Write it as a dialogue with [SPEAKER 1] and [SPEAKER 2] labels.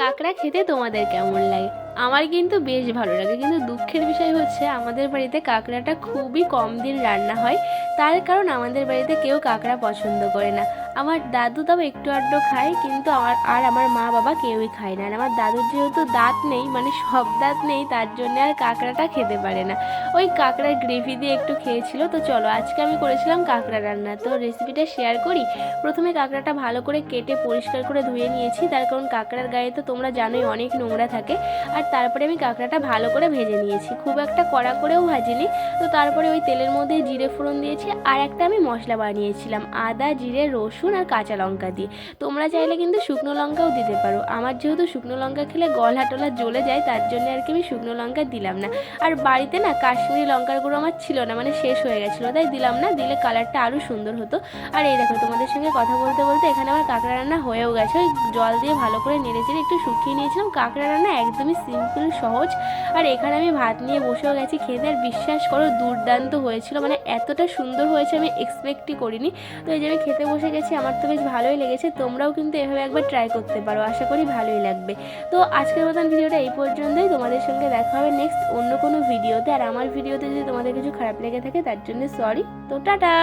[SPEAKER 1] কাঁকড়া খেতে তোমাদের কেমন লাগে? আমার কিন্তু বেশ ভালো লাগে, কিন্তু দুঃখের বিষয় হচ্ছে আমাদের বাড়িতে কাঁকড়াটা খুবই কম দিন রান্না হয়। তার কারণ আমাদের বাড়িতে কেউ কাঁকড়া পছন্দ করে না। আমার দাদু তবে একটু আধটু খায়, কিন্তু আমার মা বাবা কেউই খায় না। আর আমার দাদুর যেহেতু দাঁত নেই, মানে সব দাঁত নেই, তার জন্য আর কাঁকড়াটা খেতে পারে না। ওই কাঁকড়ার গ্রেভি দিয়ে একটু খেয়েছিল। তো চলো, আজকে আমি করেছিলাম কাঁকড়া রান্না, তো রেসিপিটা শেয়ার করি। প্রথমে কাঁকড়াটা ভালো করে কেটে পরিষ্কার করে ধুয়ে নিয়েছি, তার কারণ কাঁকড়ার গায়ে তো তোমরা জানোই অনেক নোংরা থাকে। আর তারপরে আমি কাঁকড়াটা ভালো করে ভেজে নিয়েছি, খুব একটা কড়া করেও ভাজিনি। তো তারপরে ওই তেলের মধ্যে জিরে ফোড়ন দিয়েছি, আর একটা আমি মশলা বানিয়েছিলাম আদা জিরে রসুন আর কাঁচা লঙ্কা দিয়ে। তোমরা চাইলে কিন্তু শুকনো লঙ্কাও দিতে পারো। আমার যেহেতু শুকনো লঙ্কা খেলে গলা টলা জ্বলে যায়, তার জন্য আর কি আমি শুকনো লঙ্কা দিলাম না। আর বাড়িতে না কাশ্মীরি লঙ্কার গুঁড়ো আমার ছিল না, মানে শেষ হয়ে গেছিলো, তাই দিলাম না, দিলে কালারটা আরও সুন্দর হতো। আর এই দেখো, তোমাদের সঙ্গে কথা বলতে বলতে এখানে আমার কাঁকড়া রান্না হয়েও গেছে। ওই জল দিয়ে ভালো করে নেড়ে চেড়ে একটু শুকিয়ে নিয়েছিলাম। কাঁকড়া রান্না একদমই সিম্পল সহজ। আর এখানে আমি ভাত নিয়ে বসেও গেছি খেতে, আর বিশ্বাস করো দুর্দান্ত হয়েছিল, মানে এতটা সুন্দর হয়েছে আমি এক্সপেক্টই করিনি। তো এই যে আমি খেতে বসে গেছি, আমার তো বেশ ভালোই লেগেছে। তোমরাও কিন্তু এভাবে একবার ট্রাই করতে পারো, আশা করি ভালোই লাগবে। তো আজকের মতন ভিডিওটা এই পর্যন্তই। তোমাদের সঙ্গে দেখা হবে নেক্সট অন্য কোনো ভিডিওতে। আর আমার ভিডিওতে যদি তোমাদের কিছু খারাপ লেগে থাকে তার জন্য সরি। তো টাটা।